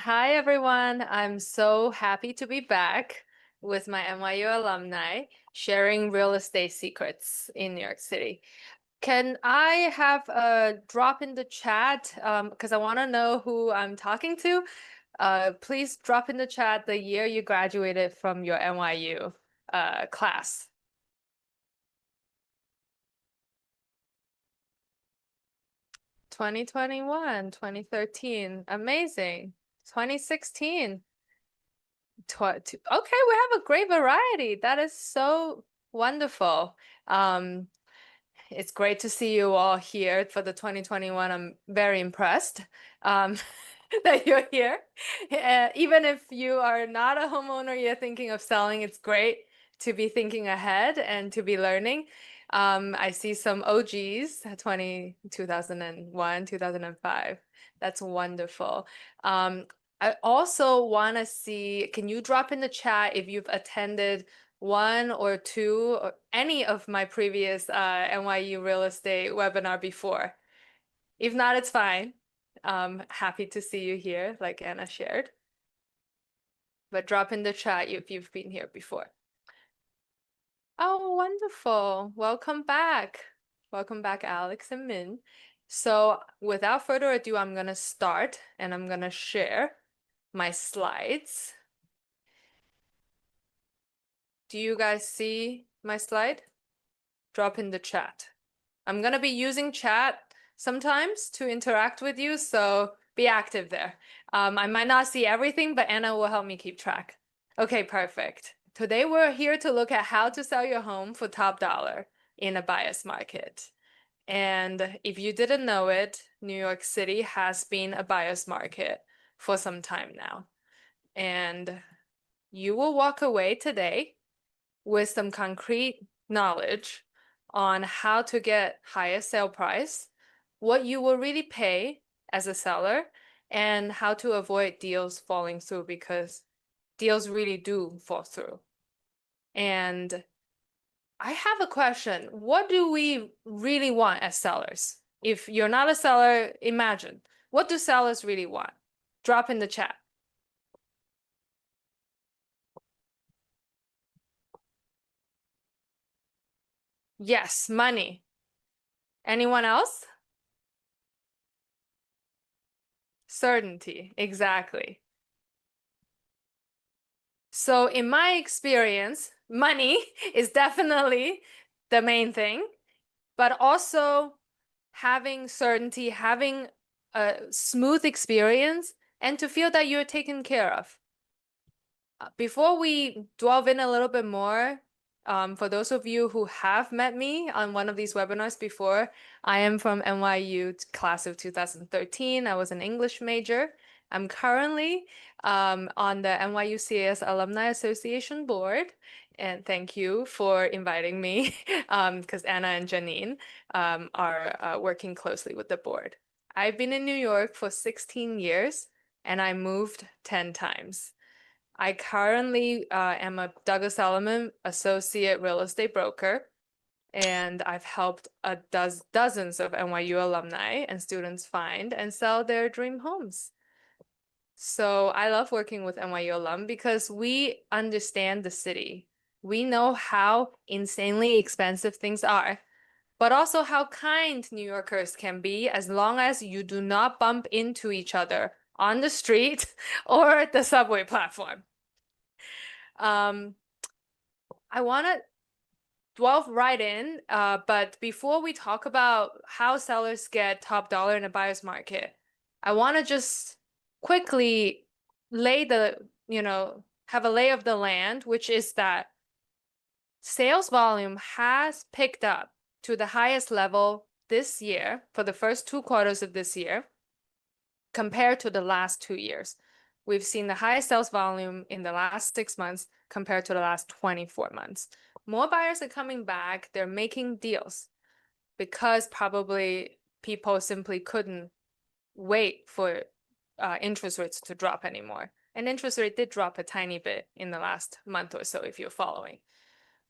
Hi, everyone. I'm so happy to be back with my NYU alumni sharing real estate secrets in New York City. Can I have a drop in the chat? Because I want to know who I'm talking to. Please drop in the chat the year you graduated from your NYU class. 2021, 2013. Amazing. 2016. Okay, we have a great variety. That is so wonderful. Um, it's great to see you all here for the 2021. I'm very impressed um, that you're here. Even if you are not a homeowner, you're thinking of selling, it's great to be thinking ahead and to be learning. I see some OGs, 2001, 2005. That's wonderful. I also want to see, can you drop in the chat if you've attended one or two or any of my previous NYU real estate webinar before? If not, it's fine. Happy to see you here, like Anna shared. But drop in the chat if you've been here before. Oh, wonderful. Welcome back. Welcome back, Alex and Min. So without further ado, I'm going to start and I'm going to share my slides. Do you guys see my slide? Drop in the chat. I'm going to be using chat sometimes to interact with you, so be active there. I might not see everything, but Anna will help me keep track. Okay, perfect. Today we're here to look at how to sell your home for top dollar in a buyer's market. And if you didn't know it, New York City has been a buyer's market for some time now. And you will walk away today with some concrete knowledge on how to get higher sale price, what you will really pay as a seller, and how to avoid deals falling through because deals really do fall through. And I have a question. What do we really want as sellers? If you're not a seller, imagine, what do sellers really want? Drop in the chat. Yes, money. Anyone else? Certainty, exactly. So in my experience, money is definitely the main thing, but also having certainty, having a smooth experience, and to feel that you're taken care of. Before we delve in a little bit more, for those of you who have met me on one of these webinars before, I am from NYU class of 2013. I was an English major. I'm currently on the NYU CAS Alumni Association board. And thank you for inviting me because Anna and Janine are working closely with the board. I've been in New York for 16 years and I moved 10 times. I currently am a Douglas Elliman associate real estate broker, and I've helped dozens of NYU alumni and students find and sell their dream homes. So I love working with NYU alum because we understand the city. We know how insanely expensive things are, but also how kind New Yorkers can be as long as you do not bump into each other on the street or the subway platform. I want to delve right in, but before we talk about how sellers get top dollar in a buyer's market, I want to just quickly have a lay of the land, which is that sales volume has picked up to the highest level this year for the first 2 quarters of this year compared to the last 2 years. We've seen the highest sales volume in the last 6 months compared to the last 24 months. More buyers are coming back. They're making deals because probably people simply couldn't wait for interest rates to drop anymore. And interest rate did drop a tiny bit in the last month or so, if you're following.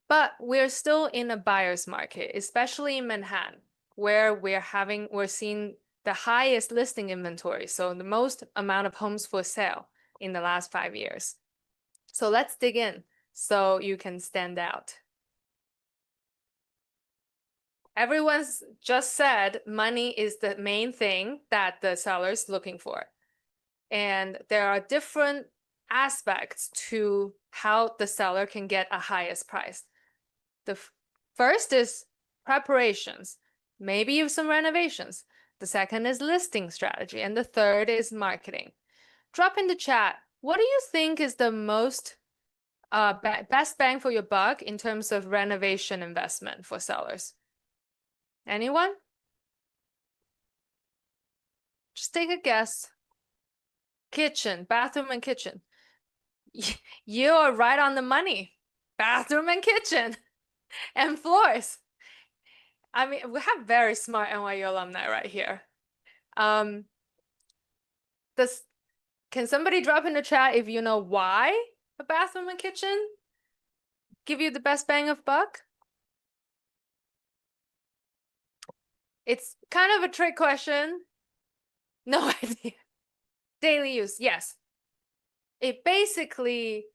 But we're still in a buyer's market, especially in Manhattan, where we're seeing the highest listing inventory, so the most amount of homes for sale in the last 5 years. So let's dig in so you can stand out. Everyone's just said money is the main thing that the seller's looking for. And there are different aspects to how the seller can get a highest price. The first is preparations. Maybe you have some renovations. The second is listing strategy. And the third is marketing. Drop in the chat. What do you think is the most best bang for your buck in terms of renovation investment for sellers? Anyone? Just take a guess. Kitchen, bathroom and kitchen. You are right on the money. Bathroom and kitchen and floors. I mean, we have very smart NYU alumni right here. This, can somebody drop in the chat if you know why a bathroom and kitchen give you the best bang of buck? It's kind of a trick question. No idea. Daily use, yes. It basically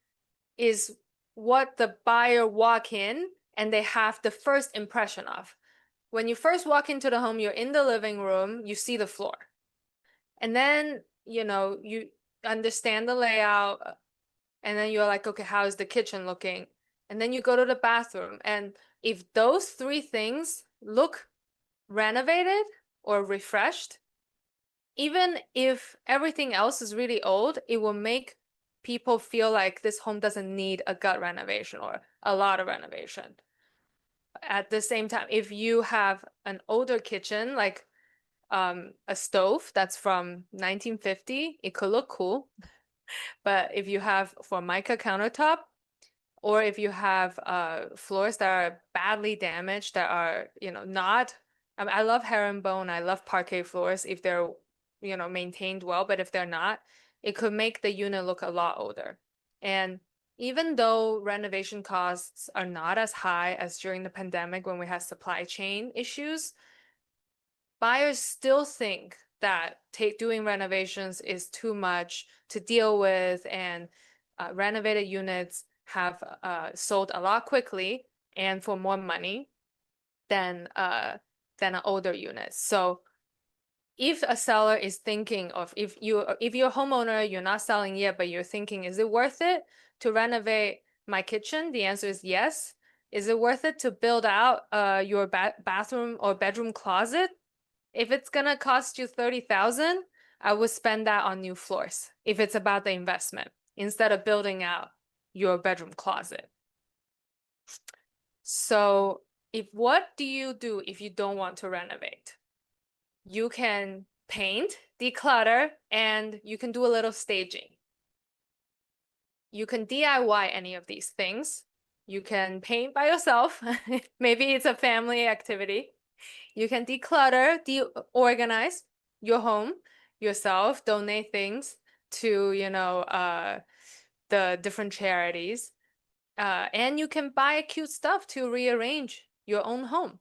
is what the buyer walk in and they have the first impression of. When you first walk into the home, you're in the living room, you see the floor. And then, you understand the layout, and then you're like, okay, how is the kitchen looking? And then you go to the bathroom. And if those three things look renovated or refreshed, even if everything else is really old, it will make people feel like this home doesn't need a gut renovation or a lot of renovation. At the same time, if you have an older kitchen, like a stove that's from 1950, it could look cool. But if you have Formica countertop, or if you have floors that are badly damaged, that are, not, I love herringbone, I love parquet floors if they're, maintained well, but if they're not, it could make the unit look a lot older. And even though renovation costs are not as high as during the pandemic when we had supply chain issues, buyers still think that doing renovations is too much to deal with, and renovated units have sold a lot quickly and for more money than an older unit. So if a seller is thinking of, if you're a homeowner, you're not selling yet, but you're thinking, is it worth it to renovate my kitchen? The answer is yes. Is it worth it to build out your bathroom or bedroom closet? If it's gonna cost you 30,000, I would spend that on new floors if it's about the investment instead of building out your bedroom closet. So what do you do if you don't want to renovate? You can paint, declutter, and you can do a little staging. You can DIY any of these things. You can paint by yourself. Maybe it's a family activity. You can declutter, organize your home yourself, donate things to, the different charities. And you can buy cute stuff to rearrange your own home.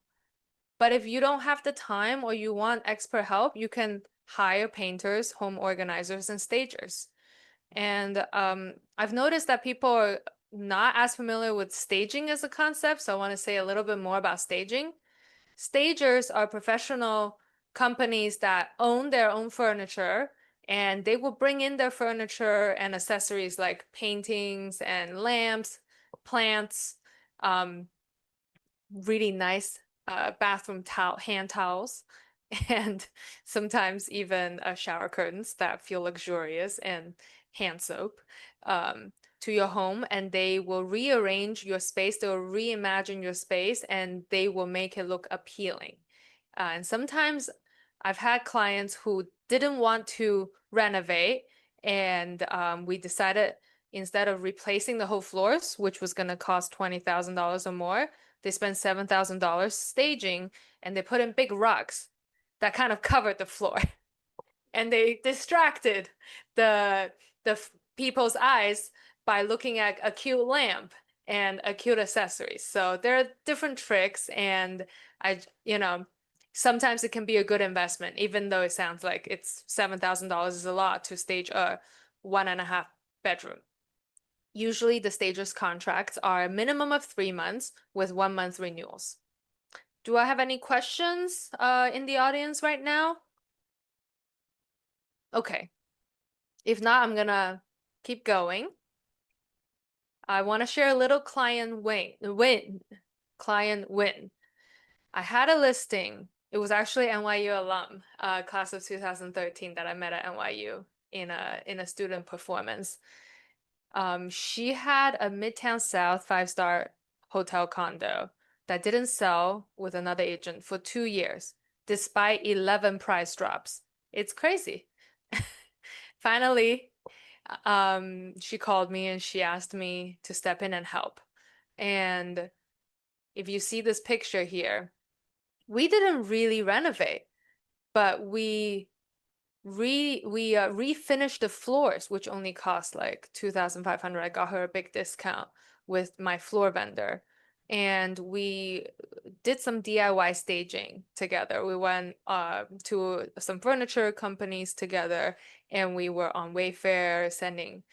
But if you don't have the time or you want expert help, you can hire painters, home organizers, and stagers. And I've noticed that people are not as familiar with staging as a concept, so I want to say a little bit more about staging. Stagers are professional companies that own their own furniture, and they will bring in their furniture and accessories like paintings and lamps, plants, really nice bathroom hand towels, and sometimes even shower curtains that feel luxurious, and hand soap to your home, and they will rearrange your space, they will reimagine your space, and they will make it look appealing. And sometimes I've had clients who didn't want to renovate, and we decided instead of replacing the whole floors, which was going to cost $20,000 or more, they spent $7,000 staging, and they put in big rugs that kind of covered the floor. And they distracted the people's eyes by looking at a cute lamp and a cute accessories. So there are different tricks, and sometimes it can be a good investment, even though it sounds like it's $7,000 is a lot to stage a 1.5 bedroom. Usually the stagers contracts are a minimum of 3 months with 1 month renewals. Do I have any questions in the audience right now? Okay. If not, I'm gonna keep going. I want to share a little client win. I had a listing. It was actually NYU alum, class of 2013 that I met at NYU in a student performance. She had a Midtown South 5-star hotel condo that didn't sell with another agent for 2 years, despite 11 price drops. It's crazy. Finally, she called me and she asked me to step in and help. And if you see this picture here, we didn't really renovate, but we refinished the floors, which only cost like 2,500. I got her a big discount with my floor vendor. And we did some DIY staging together. We went to some furniture companies together, and we were on Wayfair sending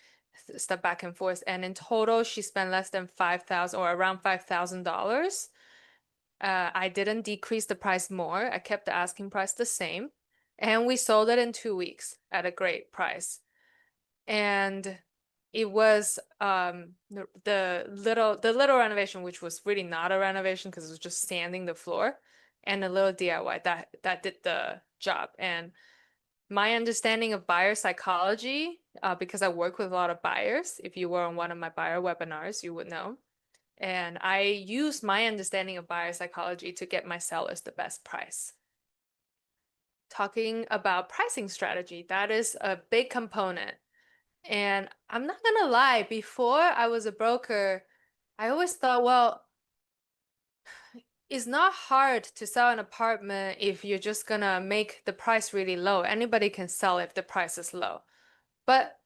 stuff back and forth. And in total, she spent less than 5,000 or around $5,000. I didn't decrease the price more. I kept the asking price the same. And we sold it in 2 weeks at a great price. And it was the little renovation, which was really not a renovation because it was just sanding the floor, and a little DIY that did the job. And my understanding of buyer psychology, because I work with a lot of buyers, if you were on one of my buyer webinars, you would know. And I use my understanding of buyer psychology to get my sellers the best price. Talking about pricing strategy, that is a big component. And I'm not gonna lie, before I was a broker, I always thought, well, it's not hard to sell an apartment if you're just gonna make the price really low. Anybody can sell if the price is low. But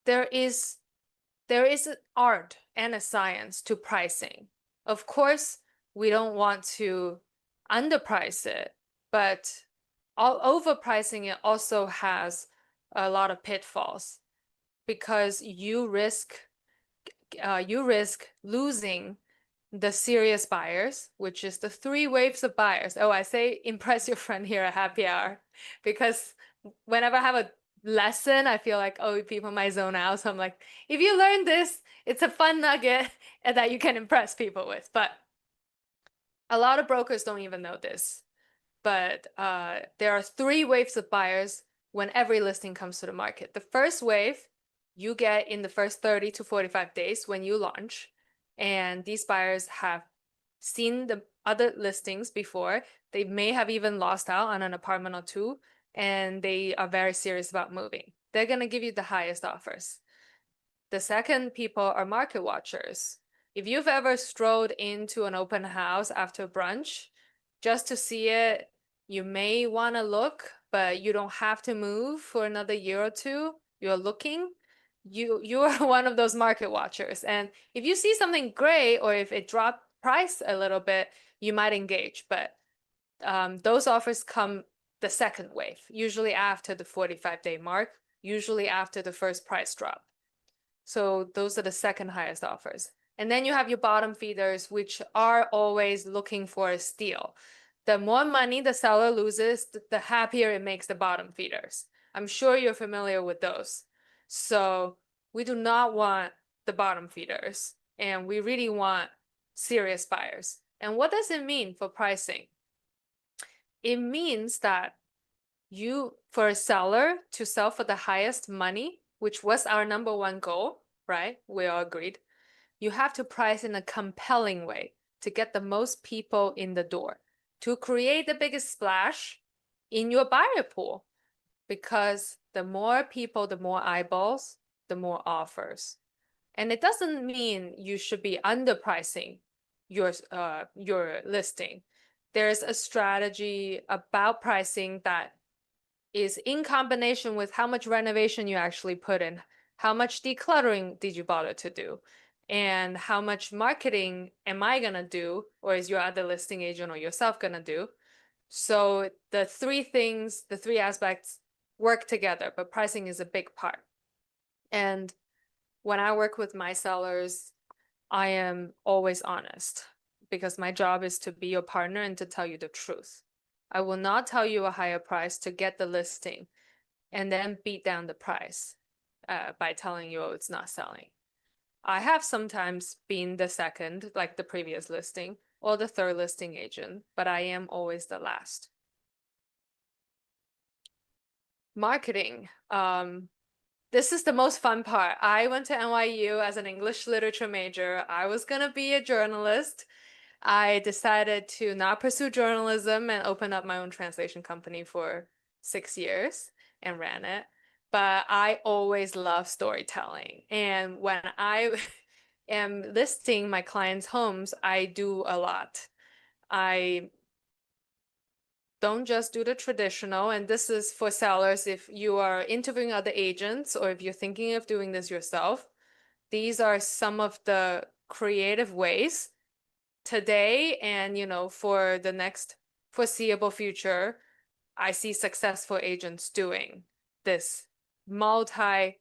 there is an art and a science to pricing. Of course, we don't want to underprice it, but overpricing it also has a lot of pitfalls because you risk losing the serious buyers, which is the 3 waves of buyers. Oh, I say impress your friend here at happy hour because whenever I have a lesson, I feel like, oh, people might zone out. So I'm like, if you learn this, it's a fun nugget and that you can impress people with. But a lot of brokers don't even know this. But there are 3 waves of buyers when every listing comes to the market. The first wave you get in the first 30 to 45 days when you launch. And these buyers have seen the other listings before. They may have even lost out on an apartment or two, and they are very serious about moving. They're going to give you the highest offers. The second people are market watchers. If you've ever strolled into an open house after brunch just to see it, you may want to look, but you don't have to move for another year or two. You're looking. You are one of those market watchers. And if you see something great or if it dropped price a little bit, you might engage. But those offers come the second wave, usually after the 45-day mark, usually after the first price drop. So those are the second highest offers. And then you have your bottom feeders, which are always looking for a steal. The more money the seller loses, the happier it makes the bottom feeders. I'm sure you're familiar with those. So we do not want the bottom feeders, and we really want serious buyers. And what does it mean for pricing? It means that for a seller to sell for the highest money, which was our number one goal, right? We all agreed. You have to price in a compelling way to get the most people in the door, to create the biggest splash in your buyer pool. Because the more people, the more eyeballs, the more offers. And it doesn't mean you should be underpricing your listing. There's a strategy about pricing that is in combination with how much renovation you actually put in, how much decluttering did you bother to do, and how much marketing am I gonna do, or is your other listing agent or yourself gonna do So the three things, the three aspects work together, but pricing is a big part. And when I work with my sellers, I am always honest because my job is to be your partner and to tell you the truth. I will not tell you a higher price to get the listing and then beat down the price by telling you, oh, it's not selling. I have sometimes been the second, like the previous listing, or the third listing agent, but I am always the last. Marketing. This is the most fun part. I went to NYU as an English literature major. I was gonna be a journalist. I decided to not pursue journalism and open up my own translation company for 6 years and ran it. But I always love storytelling. And when I am listing my clients' homes, I do a lot. I don't just do the traditional, and this is for sellers if you are interviewing other agents or if you're thinking of doing this yourself. These are some of the creative ways today and for the next foreseeable future, I see successful agents doing this multi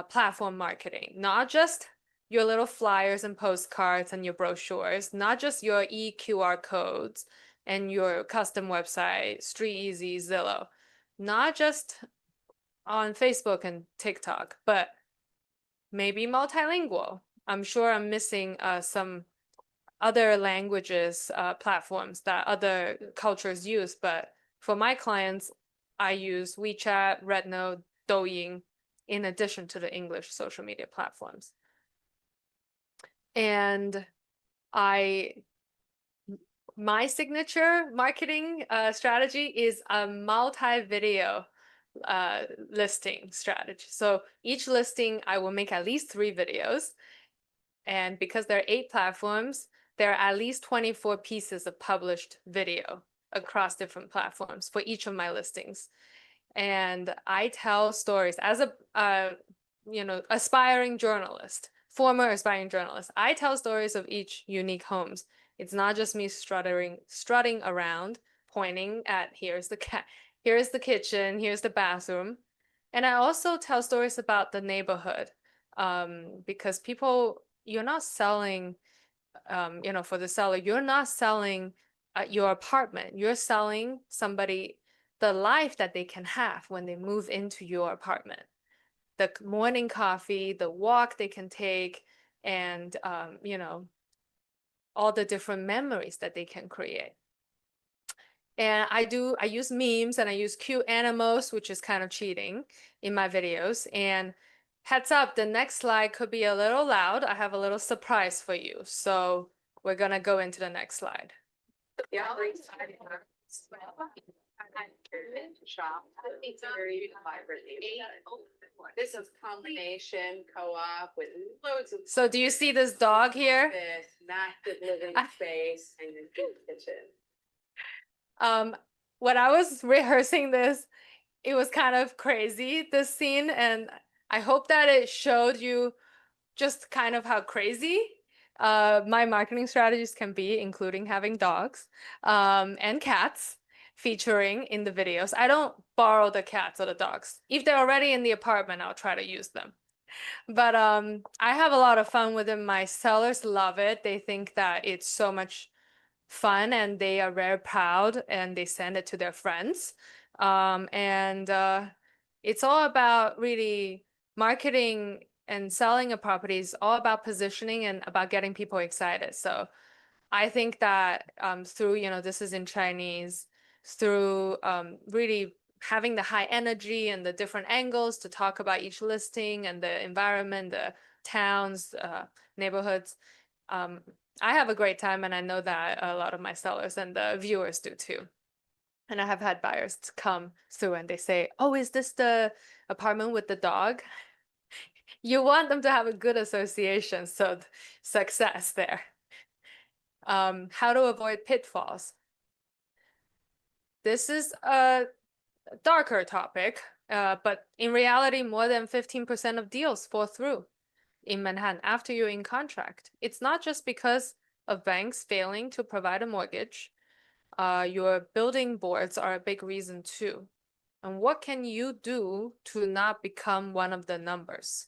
platform marketing, not just your little flyers and postcards and your brochures, not just your EQR codes and your custom website, StreetEasy, Zillow, not just on Facebook and TikTok, but maybe multilingual. I'm sure I'm missing some other languages, platforms that other cultures use, but for my clients, I use WeChat, Rednote, Douyin, in addition to the English social media platforms. And my signature marketing strategy is a multi-video listing strategy. So each listing, I will make at least 3 videos. And because there are 8 platforms, there are at least 24 pieces of published video across different platforms for each of my listings. And I tell stories as a aspiring journalist, former aspiring journalist. I tell stories of each unique homes. It's not just me strutting around, pointing at here's the cat, here's the kitchen, here's the bathroom. And I also tell stories about the neighborhood, because you're not selling, for the seller, you're not selling your apartment. You're selling somebody the life that they can have when they move into your apartment. The morning coffee, the walk they can take, and all the different memories that they can create. And I use memes and I use cute animals, which is kind of cheating in my videos. And heads up, the next slide could be a little loud. I have a little surprise for you. So we're gonna go into the next slide. This is combination co-op with loads of. So do you see this dog here? This massive living space and a good kitchen. When I was rehearsing this, it was kind of crazy, this scene, and I hope that it showed you just kind of how crazy my marketing strategies can be, including having dogs and cats featuring in the videos. I don't borrow the cats or the dogs. If they're already in the apartment, I'll try to use them. But I have a lot of fun with them. My sellers love it. They think that it's so much fun and they are very proud and they send it to their friends. It's all about really marketing and selling a property is all about positioning and about getting people excited. So I think that through, this is in Chinese, through really having the high energy and the different angles to talk about each listing and the environment, the towns, neighborhoods. I have a great time, and I know that a lot of my sellers and the viewers do too. And I have had buyers come through and they say, oh, is this the apartment with the dog? You want them to have a good association, so success there. How to avoid pitfalls. This is a darker topic, but in reality, more than 15% of deals fall through in Manhattan after you're in contract. It's not just because of banks failing to provide a mortgage. your building boards are a big reason too. And what can you do to not become one of the numbers?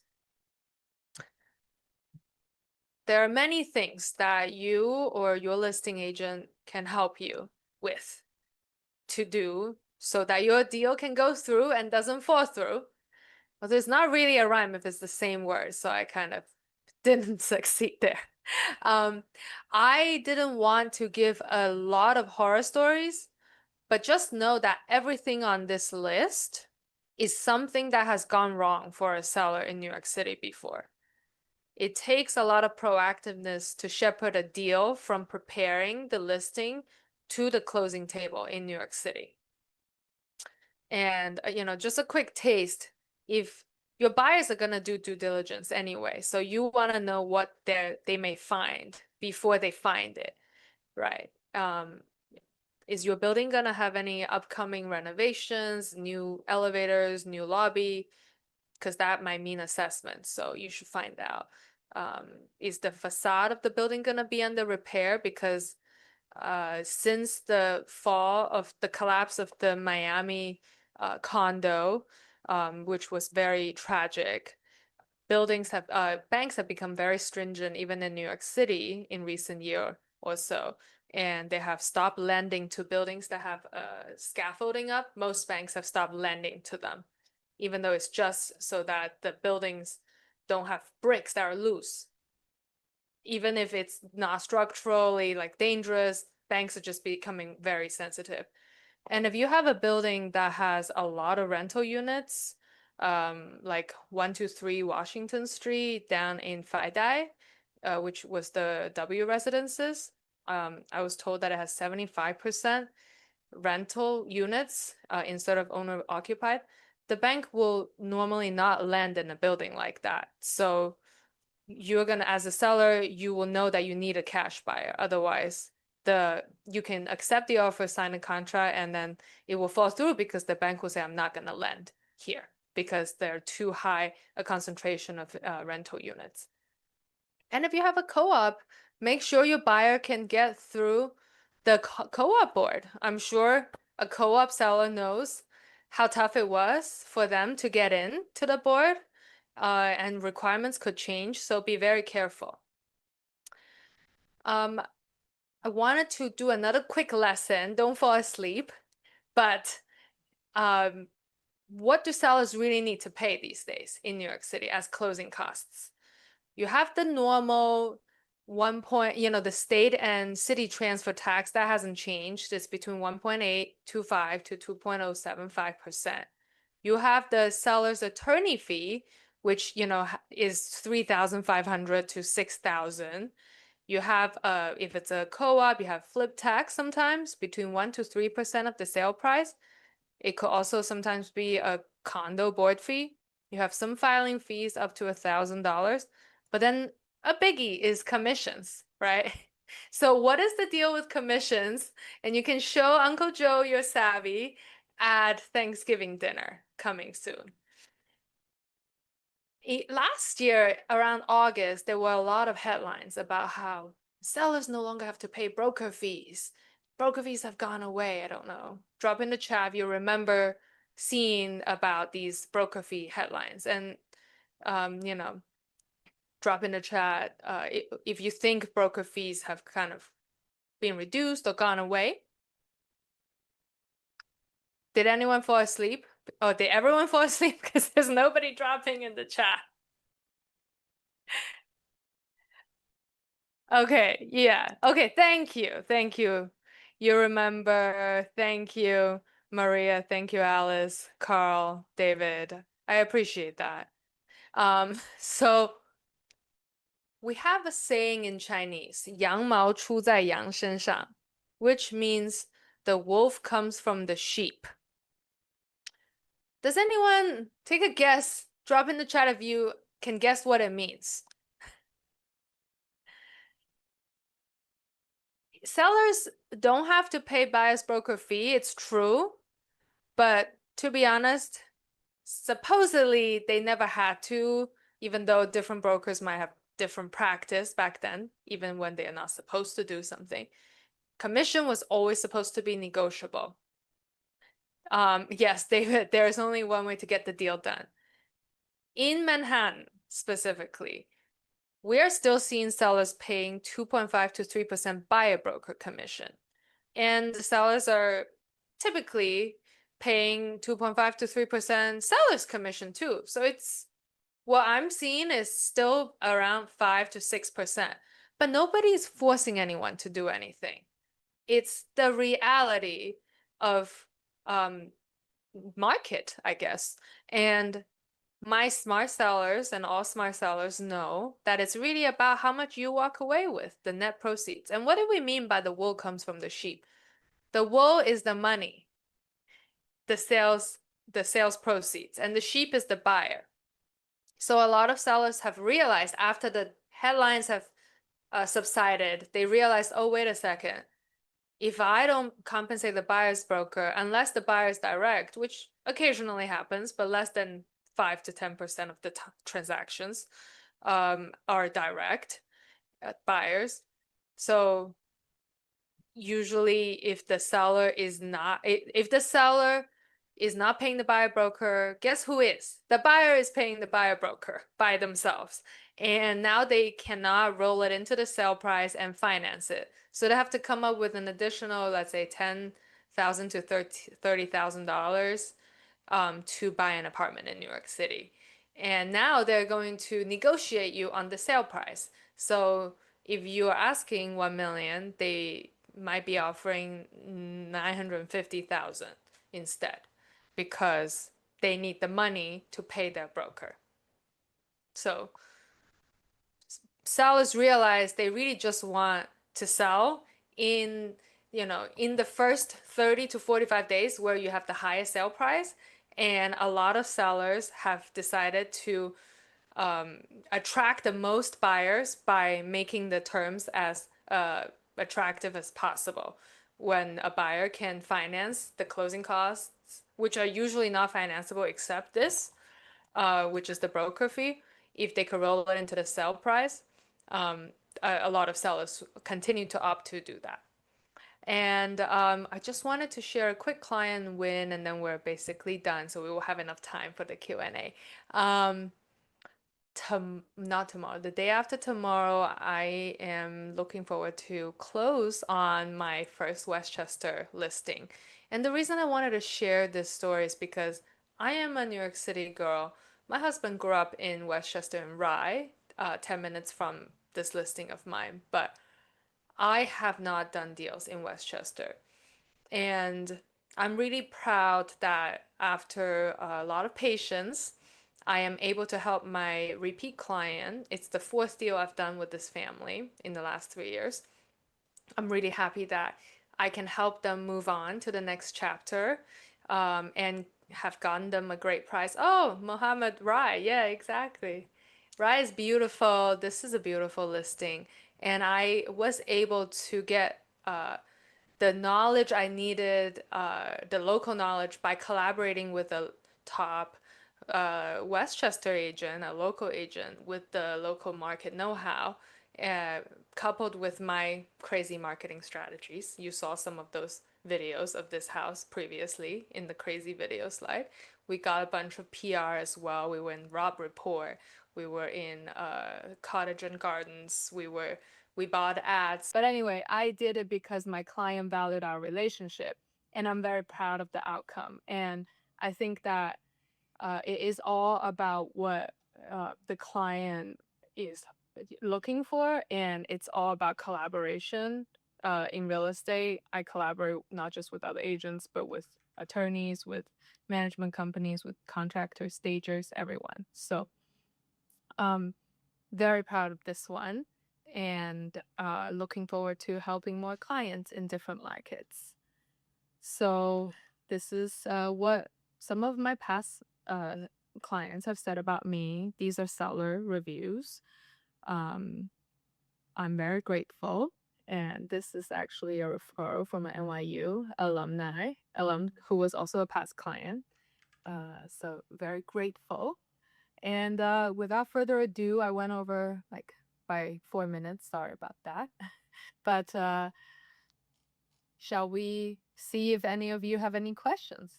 There are many things that you or your listing agent can help you with to do so that your deal can go through and doesn't fall through. Well, there's not really a rhyme if it's the same word, so I kind of didn't succeed there. I didn't want to give a lot of horror stories, but just know that everything on this list is something that has gone wrong for a seller in New York City before. It takes a lot of proactiveness to shepherd a deal from preparing the listing to the closing table in New York City. And just a quick taste, if your buyers are going to do due diligence anyway, so you want to know what they may find before they find it, right? Is your building going to have any upcoming renovations, new elevators, new lobby? Because that might mean assessment, so you should find out. Is the facade of the building going to be under repair? Because since the fall of the collapse of the Miami condo, which was very tragic, banks have become very stringent, even in New York City in recent year or so. And they have stopped lending to buildings that have scaffolding up. Most banks have stopped lending to them, even though it's just so that the buildings don't have bricks that are loose. Even if it's not structurally like dangerous, banks are just becoming very sensitive. And if you have a building that has a lot of rental units, like 123 Washington Street down in Faidai, which was the W residences, I was told that it has 75% rental units instead of owner occupied. The bank will normally not lend in a building like that. So you're gonna, as a seller, you will know that you need a cash buyer. Otherwise, you can accept the offer, sign a contract, and then it will fall through because the bank will say, I'm not gonna lend here because they're too high a concentration of rental units. And if you have a co-op, make sure your buyer can get through the co-op board. I'm sure a co-op seller knows how tough it was for them to get in to the board, and requirements could change, so be very careful. I wanted to do another quick lesson. Don't fall asleep. But what do sellers really need to pay these days in New York City as closing costs? You have the normal the state and city transfer tax that hasn't changed. It's between 1.825 to 2.075%. You have the seller's attorney fee, which is 3,500 to 6,000. You have if it's a co-op, you have flip tax sometimes between 1 to 3% of the sale price. It could also sometimes be a condo board fee. You have some filing fees up to $1,000, but then a biggie is commissions, right? So what is the deal with commissions? And you can show Uncle Joe you're savvy at Thanksgiving dinner coming soon. Last year, around August, there were a lot of headlines about how sellers no longer have to pay broker fees. Broker fees have gone away. I don't know. Drop in the chat if you remember seeing about these broker fee headlines. And, drop in the chat if you think broker fees have kind of been reduced or gone away. Did anyone fall asleep? Oh, did everyone fall asleep? Because there's nobody dropping in the chat. Okay, yeah. Okay, thank you. Thank you. You remember. Thank you, Maria. Thank you, Alice, Carl, David. I appreciate that. So we have a saying in Chinese, 羊毛出在羊身上, which means the wolf comes from the sheep. Does anyone take a guess? Drop in the chat if you can guess what it means. Sellers don't have to pay buyer's broker fee, it's true. But to be honest, supposedly they never had to, even though different brokers might have different practice back then, even when they are not supposed to do something. Commission was always supposed to be negotiable. Yes, David, there is only one way to get the deal done. In Manhattan, specifically, we are still seeing sellers paying 2.5 to 3% buyer broker commission. And the sellers are typically paying 2.5 to 3% seller's commission too. So it's what I'm seeing is still around 5 to 6%. But nobody is forcing anyone to do anything. It's the reality of market, I guess. And my smart sellers and all smart sellers know that it's really about how much you walk away with, the net proceeds. And what do we mean by the wool comes from the sheep? The wool is the money, the sales proceeds, and the sheep is the buyer. So a lot of sellers have realized after the headlines have subsided, they realized, oh, wait a second. If I don't compensate the buyer's broker, unless the buyer is direct, which occasionally happens, but less than 5 to 10% of the transactions are direct buyers. So usually if the seller is not paying the buyer broker, guess who is? The buyer is paying the buyer broker by themselves. And now they cannot roll it into the sale price and finance it. So they have to come up with an additional, let's say, $10,000 to $30,000 to buy an apartment in New York City. And now they're going to negotiate you on the sale price. So if you are asking 1 million, they might be offering 950,000 instead because they need the money to pay their broker. So sellers realize they really just want to sell in the first 30 to 45 days where you have the highest sale price. And a lot of sellers have decided to attract the most buyers by making the terms as attractive as possible. When a buyer can finance the closing costs, which are usually not financeable except this, which is the broker fee, if they could roll it into the sale price, a lot of sellers continue to opt to do that. And I just wanted to share a quick client win, and then we're basically done, so we will have enough time for the Q&A. Not tomorrow, the day after tomorrow, I am looking forward to close on my first Westchester listing. And the reason I wanted to share this story is because I am a New York City girl. My husband grew up in Westchester and Rye, 10 minutes from this listing of mine, but I have not done deals in Westchester. And I'm really proud that after a lot of patience, I am able to help my repeat client. It's the fourth deal I've done with this family in the last 3 years. I'm really happy that I can help them move on to the next chapter and have gotten them a great price. Oh, Mohammed Rai. Yeah, exactly. Rai is beautiful. This is a beautiful listing. And I was able to get the knowledge I needed, the local knowledge, by collaborating with a top Westchester agent, a local agent with the local market know-how, coupled with my crazy marketing strategies. You saw some of those videos of this house previously in the crazy video slide. We got a bunch of PR as well. We were in Rob Report. We were in Cottage and Gardens. We bought ads. But anyway, I did it because my client valued our relationship, and I'm very proud of the outcome. And I think that it is all about what the client is looking for, and it's all about collaboration. In real estate, I collaborate not just with other agents, but with attorneys, with management companies, with contractors, stagers, everyone. So, very proud of this one, and looking forward to helping more clients in different markets. So this is what some of my past clients have said about me. These are seller reviews. I'm very grateful. And this is actually a referral from an NYU alum who was also a past client. So very grateful. And without further ado, I went over like by 4 minutes. Sorry about that. But shall we see if any of you have any questions?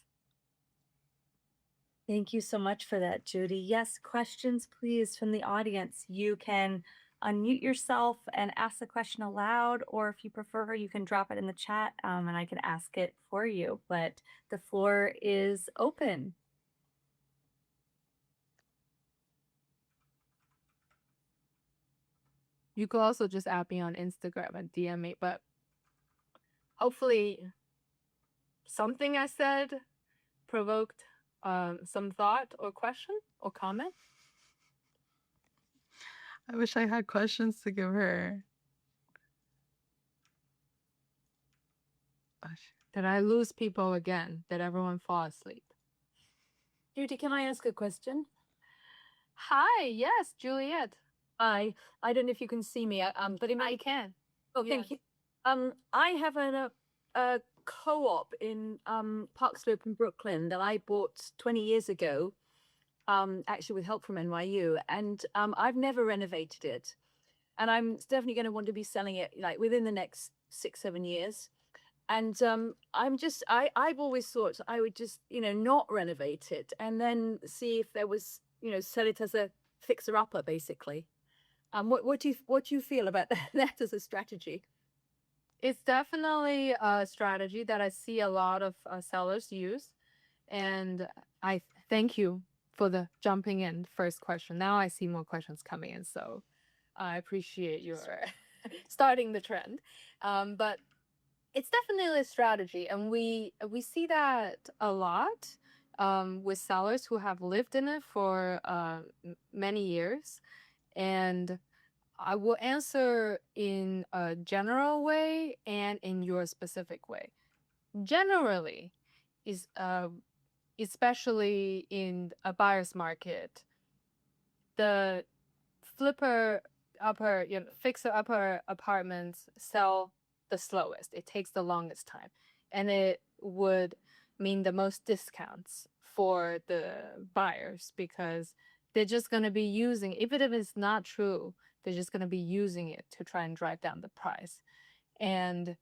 Thank you so much for that, Judy. Yes, questions, please, from the audience. You can unmute yourself and ask the question aloud, or if you prefer, you can drop it in the chat and I can ask it for you. But the floor is open. You could also just add me on Instagram and DM me, but hopefully something I said provoked some thought or question or comment. I wish I had questions to give her. Did I lose people again? Did everyone fall asleep? Judy, can I ask a question? Hi, yes, Juliet. I don't know if you can see me, but I can. Oh, thank you. I have a co-op in Park Slope in Brooklyn that I bought 20 years ago, actually with help from NYU, and I've never renovated it, and I'm definitely going to want to be selling it like within the next 6-7 years. And I've always thought I would just, not renovate it and then see if there was, sell it as a fixer-upper, basically. What do you feel about that as a strategy? It's definitely a strategy that I see a lot of sellers use. And I thank you for the jumping in first question. Now I see more questions coming in. So I appreciate your starting the trend. But it's definitely a strategy. And we see that a lot with sellers who have lived in it for many years. And I will answer in a general way and in your specific way. Generally, is especially in a buyer's market, the fixer upper apartments sell the slowest. It takes the longest time, and it would mean the most discounts for the buyers because they're just going to be using, even if it's not true, they're just going to be using it to try and drive down the price. And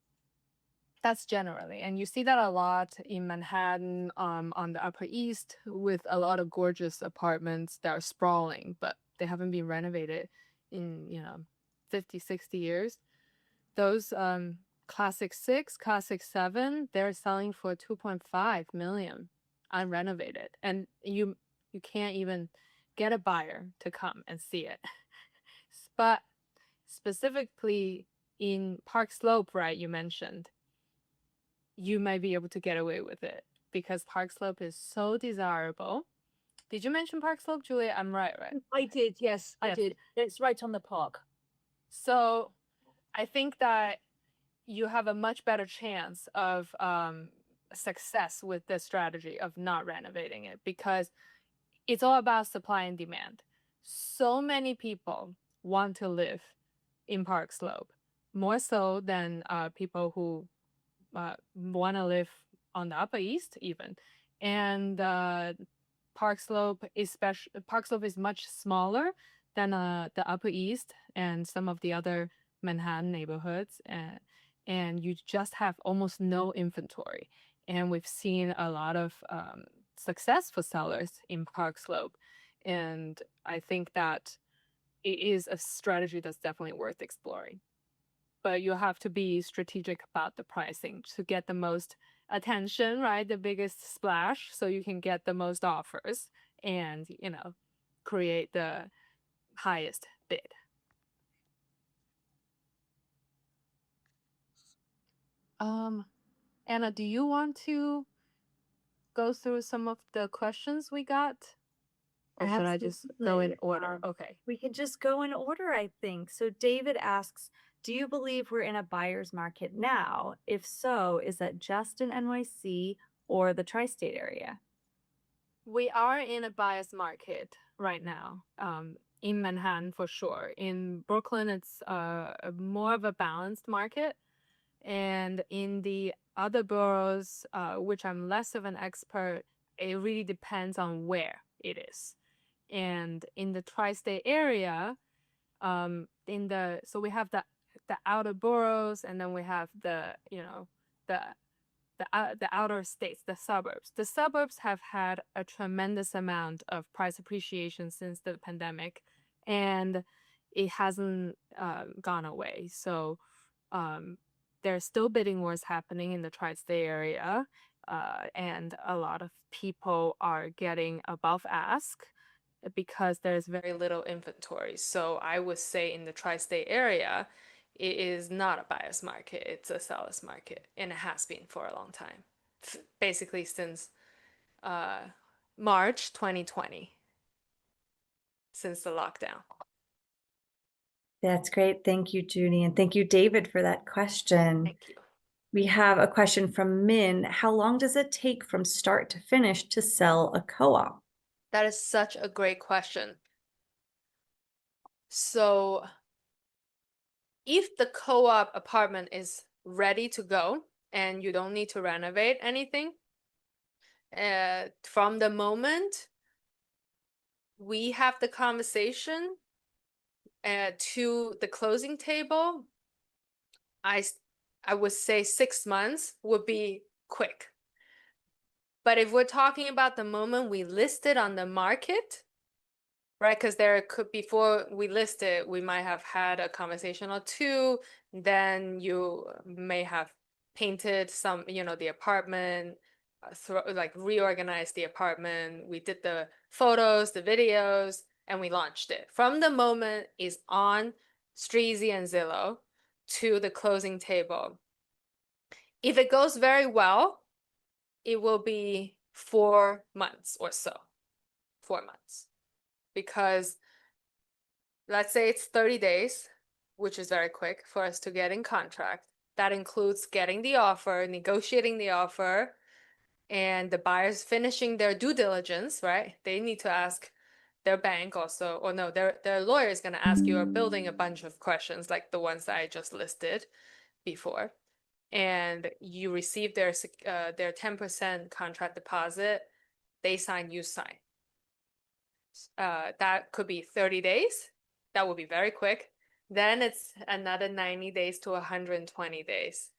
that's generally, and you see that a lot in Manhattan, on the Upper East, with a lot of gorgeous apartments that are sprawling, but they haven't been renovated in 50, 60 years. Those Classic 6, Classic 7, they're selling for 2.5 million unrenovated, and you can't even get a buyer to come and see it. But specifically in Park Slope, right, you mentioned, you might be able to get away with it because Park Slope is so desirable. Did you mention Park Slope, Julia? I'm right? I did, yes, I did. It's right on the park. So I think that you have a much better chance of success with this strategy of not renovating it because it's all about supply and demand. So many people want to live in Park Slope, more so than people who want to live on the Upper East even. And Park Slope is much smaller than the Upper East and some of the other Manhattan neighborhoods, and you just have almost no inventory. And we've seen a lot of successful sellers in Park Slope, and I think that it is a strategy that's definitely worth exploring. But you have to be strategic about the pricing to get the most attention, right? The biggest splash, so you can get the most offers and, create the highest bid. Anna, do you want to go through some of the questions we got? Or should I just go in order? Okay. We can just go in order, I think. So David asks, do you believe we're in a buyer's market now? If so, is that just in NYC or the tri-state area? We are in a buyer's market right now, in Manhattan for sure. In Brooklyn, it's more of a balanced market. And in the other boroughs, which I'm less of an expert, it really depends on where it is. And in the tri-state area, so we have the outer boroughs, and then we have the the outer states, the suburbs. The suburbs have had a tremendous amount of price appreciation since the pandemic, and it hasn't gone away. So there's still bidding wars happening in the tri-state area, and a lot of people are getting above ask because there's very little inventory. So I would say in the tri-state area, it is not a buyer's market, it's a seller's market, and it has been for a long time. Basically since March 2020, since the lockdown. That's great. Thank you, Judy. And thank you, David, for that question. Thank you. We have a question from Min. How long does it take from start to finish to sell a co-op? That is such a great question. So if the co-op apartment is ready to go and you don't need to renovate anything, from the moment we have the conversation to the closing table, I would say 6 months would be quick. But if we're talking about the moment we list it on the market, right? Because there could, before we list it, we might have had a conversation or two. Then you may have painted some, the apartment, like reorganized the apartment. We did the photos, the videos, and we launched it. From the moment is on Streezy and Zillow to the closing table. If it goes very well, it will be 4 months or so. 4 months. Because let's say it's 30 days, which is very quick for us to get in contract. That includes getting the offer, negotiating the offer, and the buyers finishing their due diligence, right? They need to ask their bank also, or no, their lawyer is going to ask you a building a bunch of questions like the ones that I just listed before. And you receive their 10% contract deposit, they sign, you sign. That could be 30 days. That would be very quick. Then it's another 90 days to 120 days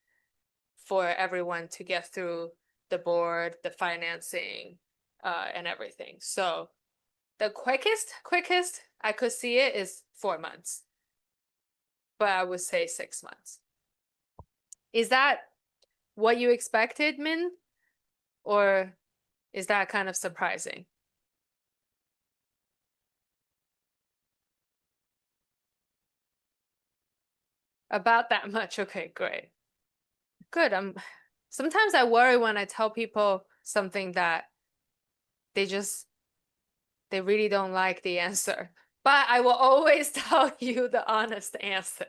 for everyone to get through the board, the financing, and everything. So the quickest I could see it is 4 months. But I would say 6 months. Is that what you expected, Min? Or is that kind of surprising? About that much. Okay, great. Good. Sometimes I worry when I tell people something that they really don't like the answer. But I will always tell you the honest answer,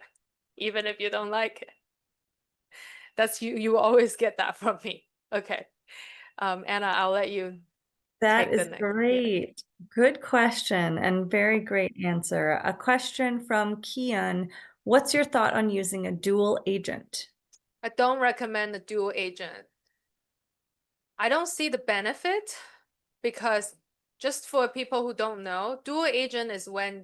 even if you don't like it. That's you always get that from me. Okay. Anna, I'll let you That take the is next. great. Good question and very great answer. A question from Kian. What's your thought on using a dual agent? I don't recommend a dual agent. I don't see the benefit because just for people who don't know, dual agent is when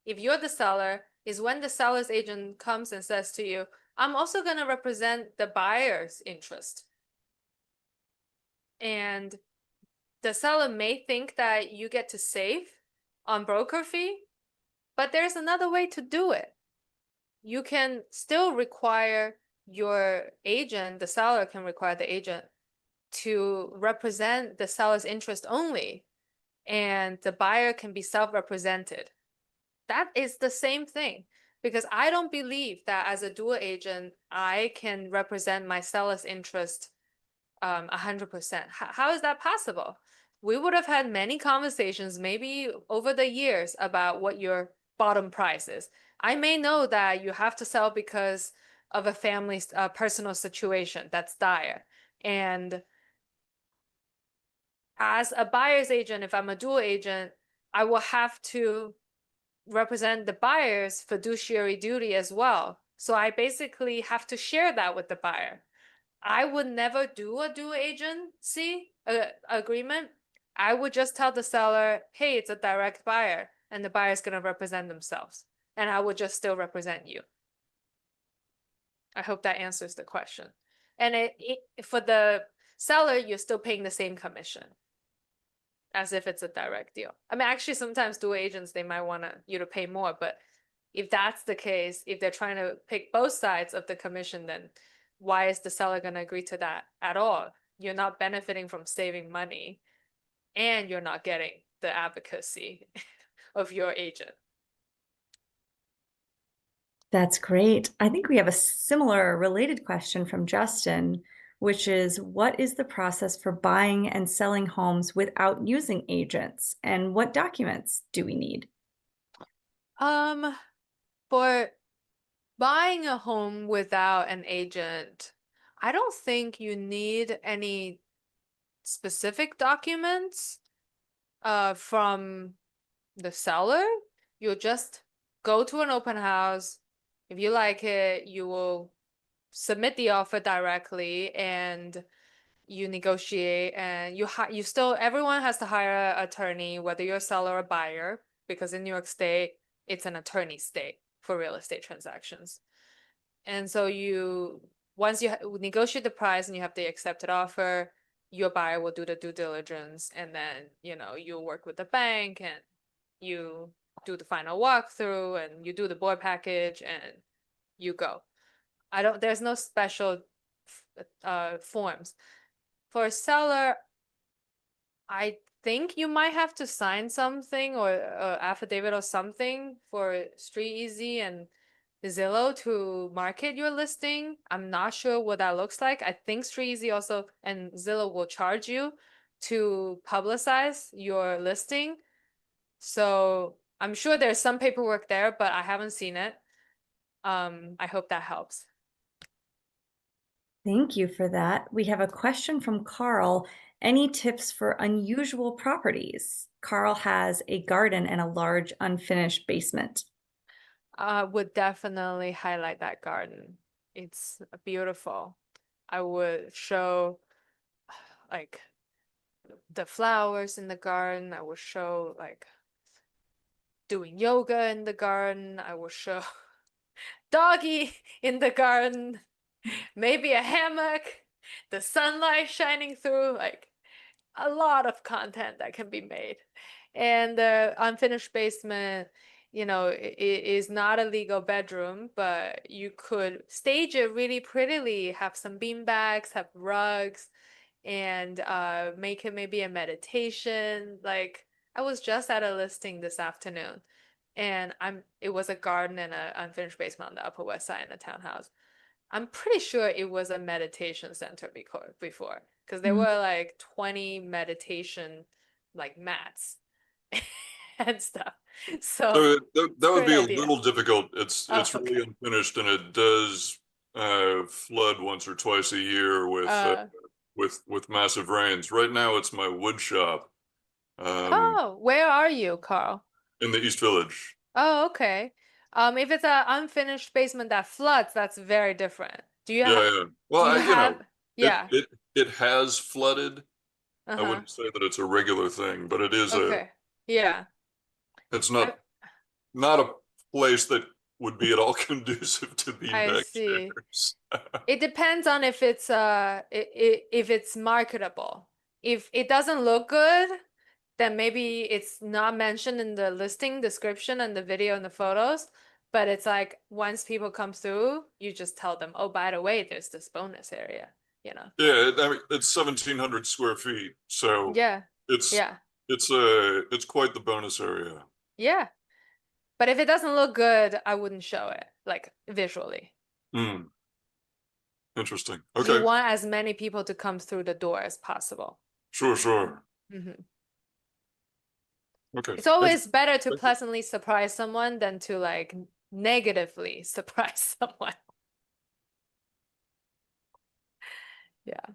if you're the seller, is when the seller's agent comes and says to you, I'm also going to represent the buyer's interest. And the seller may think that you get to save on broker fee, but there's another way to do it. You can still require your agent, the seller can require the agent to represent the seller's interest only, and the buyer can be self-represented. That is the same thing, because I don't believe that as a dual agent, I can represent my seller's interest 100%. How is that possible? We would have had many conversations, maybe over the years, about what your bottom price is. I may know that you have to sell because of a family's personal situation that's dire. And as a buyer's agent, if I'm a dual agent, I will have to represent the buyer's fiduciary duty as well. So I basically have to share that with the buyer. I would never do a dual agency agreement. I would just tell the seller, hey, it's a direct buyer, and the buyer's going to represent themselves. And I would just still represent you. I hope that answers the question. And for the seller, you're still paying the same commission as if it's a direct deal. I mean, actually, sometimes dual agents, they might want you to pay more, but if that's the case, if they're trying to pick both sides of the commission, then why is the seller going to agree to that at all? You're not benefiting from saving money, and you're not getting the advocacy of your agent. That's great. I think we have a similar related question from Justin, which is, what is the process for buying and selling homes without using agents? And what documents do we need? For buying a home without an agent, I don't think you need any specific documents from the seller. You'll just go to an open house. If you like it, you will submit the offer directly and you negotiate, and you still, everyone has to hire an attorney, whether you're a seller or buyer, because in New York State, it's an attorney state for real estate transactions. And so once you negotiate the price and you have the accepted offer, your buyer will do the due diligence, and then, you'll work with the bank and you do the final walkthrough and you do the board package and you go. There's no special forms. For a seller, I think you might have to sign something or affidavit or something for StreetEasy and Zillow to market your listing. I'm not sure what that looks like. I think StreetEasy also and Zillow will charge you to publicize your listing. So I'm sure there's some paperwork there, but I haven't seen it. I hope that helps. Thank you for that. We have a question from Carl. Any tips for unusual properties? Carl has a garden and a large unfinished basement. Would definitely highlight that garden. It's beautiful. I would show like the flowers in the garden. I would show like doing yoga in the garden. I would show doggy in the garden, maybe a hammock, the sunlight shining through, like a lot of content that can be made. And the unfinished basement, it is not a legal bedroom, but you could stage it really prettily, have some bean bags, have rugs, and make it maybe a meditation. Like, I was just at a listing this afternoon, and it was a garden and an unfinished basement on the Upper West Side in a townhouse. I'm pretty sure it was a meditation center before, because there were like 20 meditation like mats and stuff. So that would great be a idea. little difficult. It's Oh, really okay. unfinished, and it does flood once or twice a year with massive rains. Right now, it's my wood shop Oh, where are you, Carl? in the East Village. Oh, okay. If it's an unfinished basement that floods, that's very different. Do you have? Yeah. Well, Do you have? Yeah. it has flooded. I Uh-huh. wouldn't say that it's a regular thing, but it is Okay. Yeah. it's not a place that would be at all conducive to I beanbag see. chairs. It depends on if it's if it's marketable. If it doesn't look good, then maybe it's not mentioned in the listing description and the video and the photos. But it's like once people come through, you just tell them, oh, by the way, there's this bonus area, Yeah, I mean, it's 1,700 square feet, so Yeah. it's Yeah. it's quite the bonus area. Yeah. But if it doesn't look good, I wouldn't show it, like visually. Hmm. Interesting. You Okay. want as many people to come through the door as possible. Sure. Mhm. Okay. It's always better to Thank you. pleasantly surprise someone than to like negatively surprise someone. Yeah.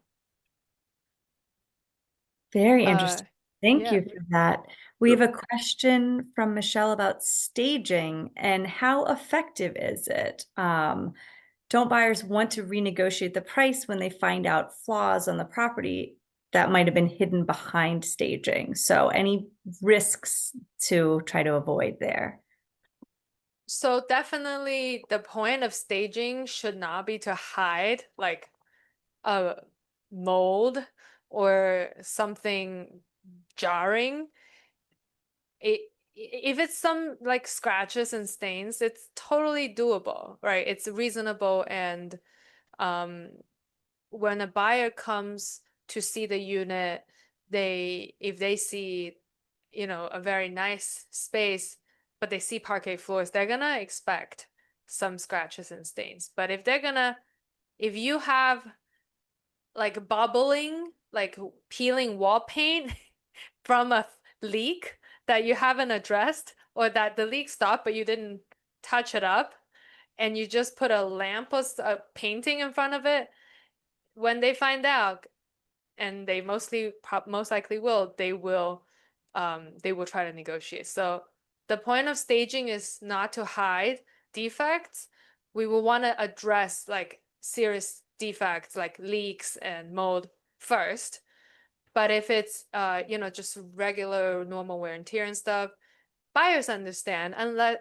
Very interesting. Thank yeah. you for that. We have a question from Michelle about staging and how effective is it? Don't buyers want to renegotiate the price when they find out flaws on the property that might have been hidden behind staging? So any risks to try to avoid there? So definitely the point of staging should not be to hide like mold or something jarring, if it's some like scratches and stains, it's totally doable, right? It's reasonable. And when a buyer comes to see the unit, if they see, a very nice space, but they see parquet floors, they're gonna expect some scratches and stains. But if you have like bubbling, like peeling wall paint from a leak that you haven't addressed, or that the leak stopped but you didn't touch it up, and you just put a lamp or a painting in front of it, when they find out, and they most likely will, they will try to negotiate. So the point of staging is not to hide defects. We will want to address like serious defects like leaks and mold first. But if it's just regular normal wear and tear and stuff, buyers understand. Unless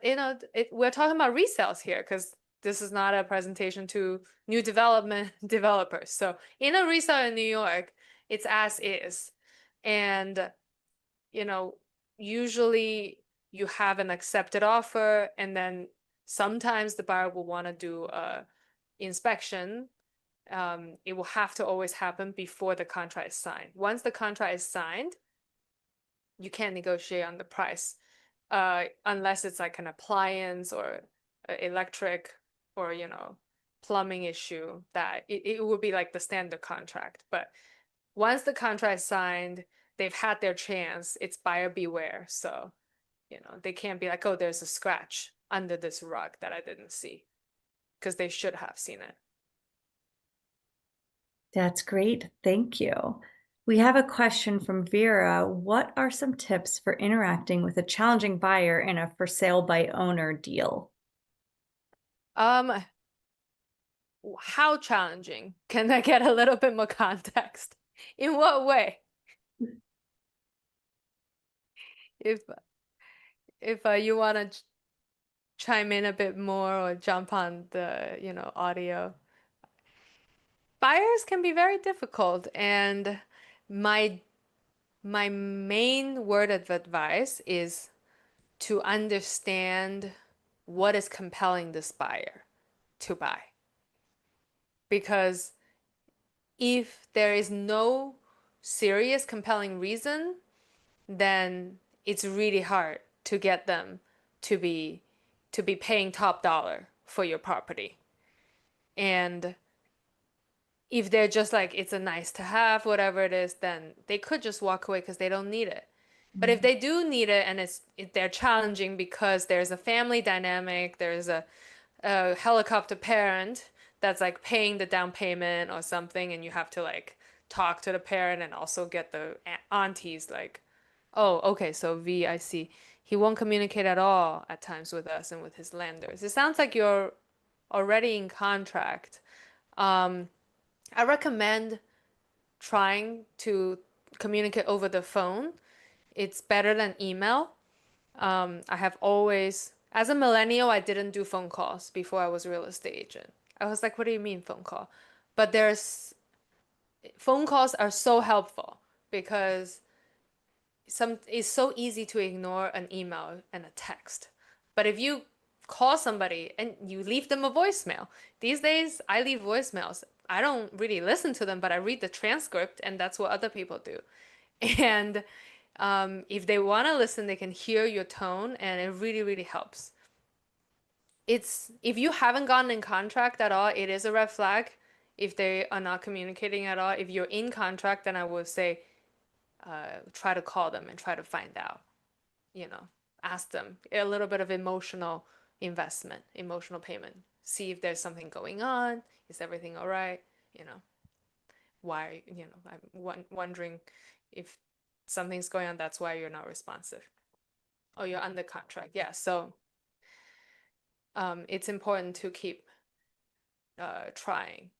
we're talking about resales here, because this is not a presentation to new development developers. So in a resale in New York, it's as is. And usually you have an accepted offer, and then sometimes the buyer will want to do a inspection. It will have to always happen before the contract is signed. Once the contract is signed, you can't negotiate on the price, unless it's like an appliance or electric or plumbing issue, that it would be like the standard contract. But once the contract is signed, they've had their chance. It's buyer beware. So they can't be like, oh, there's a scratch under this rug that I didn't see, because they should have seen it. That's great. Thank you. We have a question from Vera. What are some tips for interacting with a challenging buyer in a for sale by owner deal? How challenging? Can I get a little bit more context? In what way? If you want to chime in a bit more or jump on the audio. Buyers can be very difficult, and my main word of advice is to understand what is compelling this buyer to buy. Because if there is no serious compelling reason, then it's really hard to get them to be paying top dollar for your property. And if they're just like, it's a nice to have, whatever it is, then they could just walk away because they don't need it. But if they do need it, and they're challenging because there's a family dynamic, there's a helicopter parent that's like paying the down payment or something, and you have to like talk to the parent and also get the aunties like, oh, okay, so V, I see. He won't communicate at all at times with us and with his lenders. It sounds like you're already in contract. I recommend trying to communicate over the phone. It's better than email. I have always, as a millennial, I didn't do phone calls before I was a real estate agent. I was like, what do you mean phone call? But phone calls are so helpful, because it's so easy to ignore an email and a text. But if you call somebody and you leave them a voicemail, these days I leave voicemails. I don't really listen to them, but I read the transcript, and that's what other people do. And if they want to listen, they can hear your tone, and it really, really helps. If you haven't gotten in contract at all, it is a red flag if they are not communicating at all. If you're in contract, then I would say try to call them and try to find out, ask them a little bit of emotional investment, emotional payment. See if there's something going on. Is everything all right? Why, I'm wondering if something's going on, that's why you're not responsive. Oh, you're under contract. Yeah, so it's important to keep trying.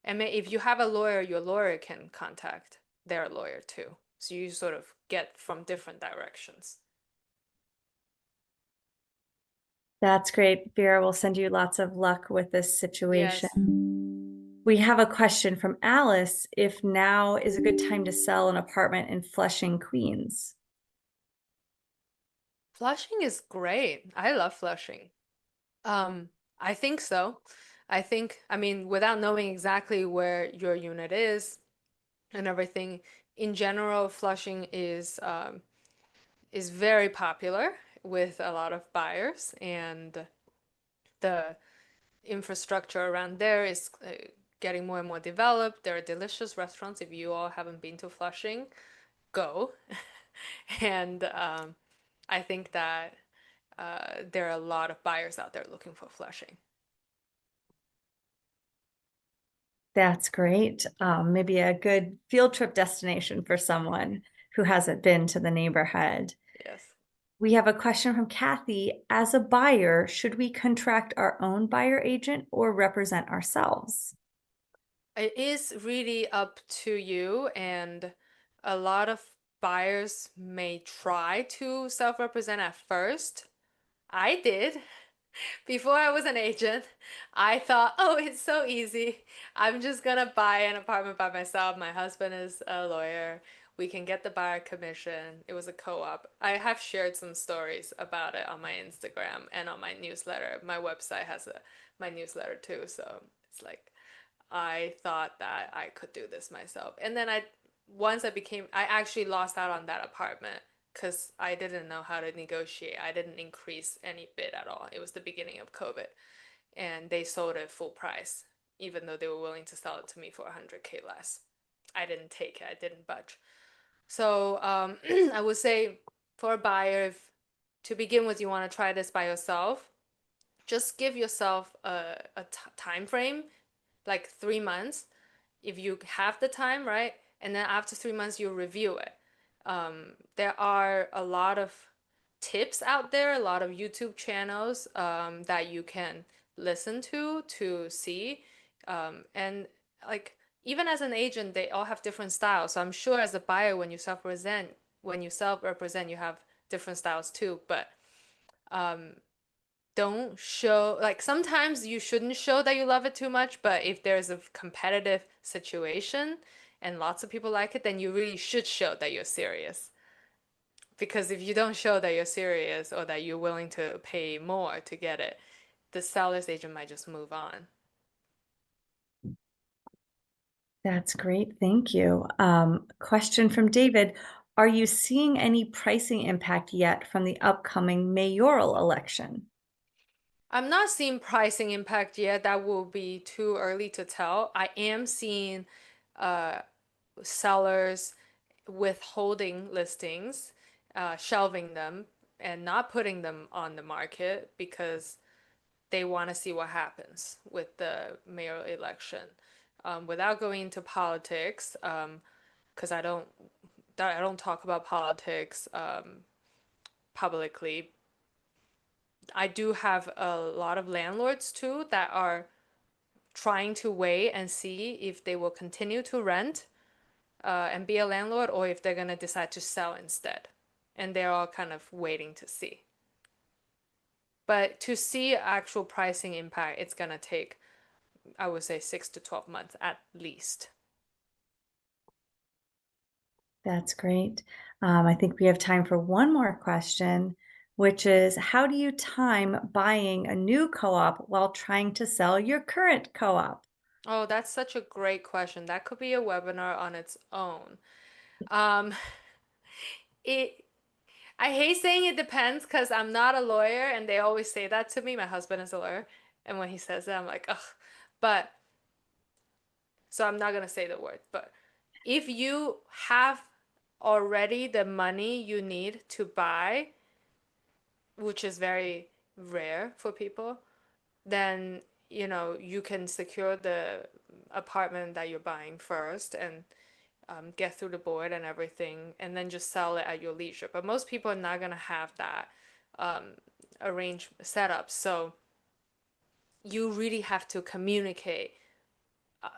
And if you have a lawyer, your lawyer can contact their lawyer too. So you sort of get from different directions. That's great, Vera. We'll send you lots of luck with this situation. Yes. We have a question from Alice, if now is a good time to sell an apartment in Flushing, Queens. Flushing is great. I love Flushing. I think so. I mean, without knowing exactly where your unit is and everything, in general, Flushing is very popular with a lot of buyers, and the infrastructure around there is getting more and more developed. There are delicious restaurants. If you all haven't been to Flushing, go. And I think that there are a lot of buyers out there looking for Flushing. That's great. Maybe a good field trip destination for someone who hasn't been to the neighborhood. Yes. We have a question from Kathy. As a buyer, should we contract our own buyer agent or represent ourselves? It is really up to you, and a lot of buyers may try to self-represent at first. I did. Before I was an agent, I thought, oh, it's so easy. I'm just gonna buy an apartment by myself. My husband is a lawyer. We can get the buyer commission. It was a co-op. I have shared some stories about it on my Instagram and on my newsletter. My website has my newsletter too, so it's like I thought that I could do this myself. And then I actually lost out on that apartment because I didn't know how to negotiate. I didn't increase any bid at all. It was the beginning of COVID, and they sold it full price, even though they were willing to sell it to me for 100K less. I didn't take it. I didn't budge. So I would say for a buyer, if to begin with, you want to try this by yourself, just give yourself a time frame, like 3 months, if you have the time, right? And then after 3 months, you review it. There are a lot of tips out there, a lot of YouTube channels that you can listen to see. And like even as an agent, they all have different styles. So I'm sure as a buyer, when you self-represent, you have different styles too. But don't show, like sometimes you shouldn't show that you love it too much, but if there's a competitive situation and lots of people like it, then you really should show that you're serious. Because if you don't show that you're serious or that you're willing to pay more to get it, the seller's agent might just move on. That's great. Thank you. Question from David. Are you seeing any pricing impact yet from the upcoming mayoral election? I'm not seeing pricing impact yet. That will be too early to tell. I am seeing sellers withholding listings, shelving them, and not putting them on the market because they want to see what happens with the mayoral election. Without going into politics, because I don't talk about politics publicly. I do have a lot of landlords too that are trying to wait and see if they will continue to rent and be a landlord or if they're going to decide to sell instead. And they're all kind of waiting to see. But to see actual pricing impact, it's going to take, I would say, 6 to 12 months at least. That's great. I think we have time for one more question, which is how do you time buying a new co-op while trying to sell your current co-op? Oh, that's such a great question. That could be a webinar on its own. Um, it I hate saying it depends because I'm not a lawyer and they always say that to me. My husband is a lawyer, and when he says that, I'm like, ugh. But so I'm not gonna say the word, but if you have already the money you need to buy, which is very rare for people, then you can secure the apartment that you're buying first and get through the board and everything, and then just sell it at your leisure. But most people are not gonna have that arranged setup, so you really have to communicate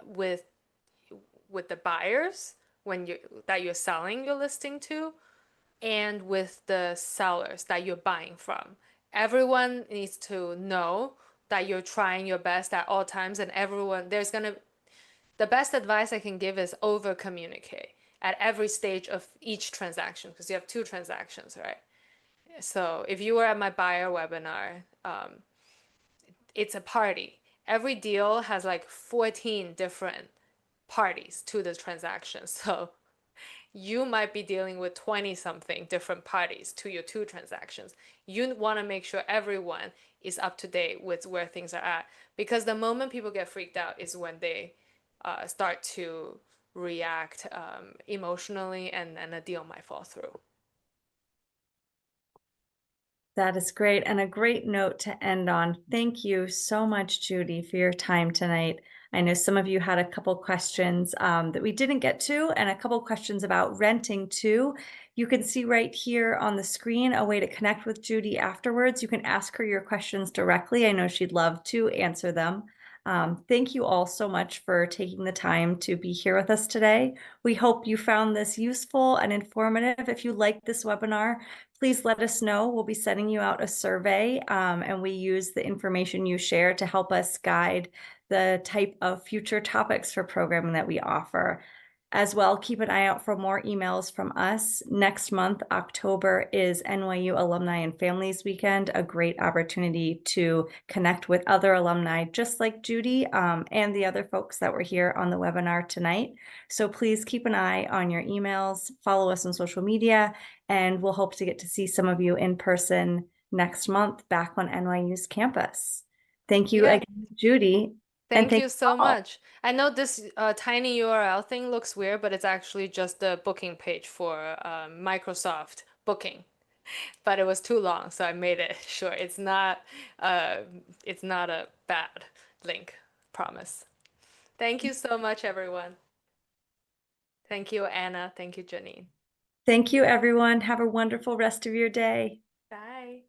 with the buyers that you're selling your listing to, and with the sellers that you're buying from. Everyone needs to know that you're trying your best at all times, and the best advice I can give is over communicate at every stage of each transaction because you have 2 transactions, right? So if you were at my buyer webinar, it's a party. Every deal has like 14 different parties to the transaction. So you might be dealing with 20 something different parties to your 2 transactions. You want to make sure everyone is up to date with where things are at because the moment people get freaked out is when they start to react emotionally and then a deal might fall through. That is great and a great note to end on. Thank you so much, Judy, for your time tonight. I know some of you had a couple questions that we didn't get to and a couple questions about renting too. You can see right here on the screen a way to connect with Judy afterwards. You can ask her your questions directly. I know she'd love to answer them. Thank you all so much for taking the time to be here with us today. We hope you found this useful and informative. If you liked this webinar, please let us know. We'll be sending you out a survey, and we use the information you share to help us guide the type of future topics for programming that we offer. As well, keep an eye out for more emails from us. Next month, October, is NYU Alumni and Families Weekend, a great opportunity to connect with other alumni just like Judy and the other folks that were here on the webinar tonight. So please keep an eye on your emails, follow us on social media, and we'll hope to get to see some of you in person next month back on NYU's campus. Thank you again, Judy. Thank you so much. I know this tiny URL thing looks weird, but it's actually just the booking page for Microsoft booking. But it was too long, so I made it short. It's not a bad link, promise. Thank you so much, everyone. Thank you, Anna. Thank you, Janine. Thank you, everyone. Have a wonderful rest of your day. Bye.